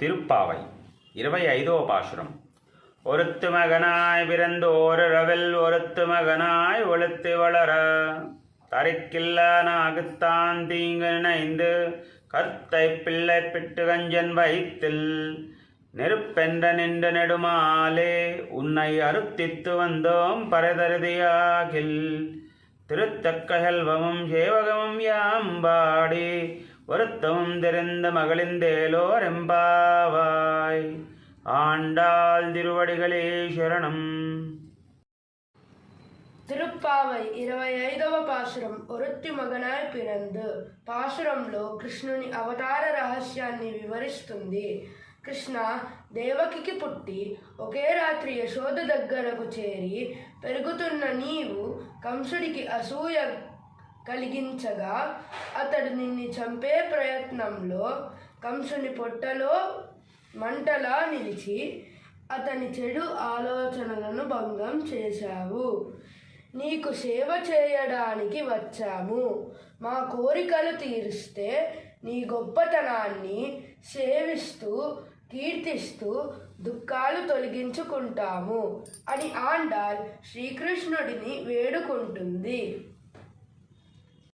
திருப்பாவை 25వ பாசுரம். ஒருத்து மகனாய் பிறந்தோர் ரவில் ஒருத்து மகனாய் ஒழுத்து வளர தரிக்கில்ல நாகுத்தான் தீங்கு நினைந்து கத்தை பிள்ளை பிட்டு கஞ்சன் வயிற்றில் நெருப்பென்ற நின்று நெடுமாலே உன்னை அறுத்தித்து வந்தோம் பரதருதியாகில் திருத்தக்க செல்வமும் சேவகமும் யாம்பாடி ஒருத்தமும் தெரிந்த மகளிந்தேலோர் எம்பாவாய். ఆండాల్ తిరువడిగలే శరణం. తిరుప్పావై 25వ పాశురం. ఒరుత్తి మగనాయ్ పిరందు పాశురంలో కృష్ణుని అవతార రహస్యాన్ని వివరిస్తుంది. కృష్ణ దేవకికి పుట్టి ఒకే రాత్రి యశోద దగ్గరకు చేరి పెరుగుతున్న నీవు కంసుడికి అసూయ కలిగించగా అతడు నిన్ను చంపే ప్రయత్నంలో కంసుని పొట్టలో మంటలా నిలిచి అతని చెడు ఆలోచనలను భంగం చేశావు. నీకు సేవ చేయడానికి వచ్చాము. మా కోరికలు తీరిస్తే నీ గొప్పతనాన్ని సేవిస్తూ కీర్తిస్తూ దుఃఖాలు తొలగించుకుంటాము అని ఆండాల్ శ్రీకృష్ణుడిని వేడుకుంటుంది.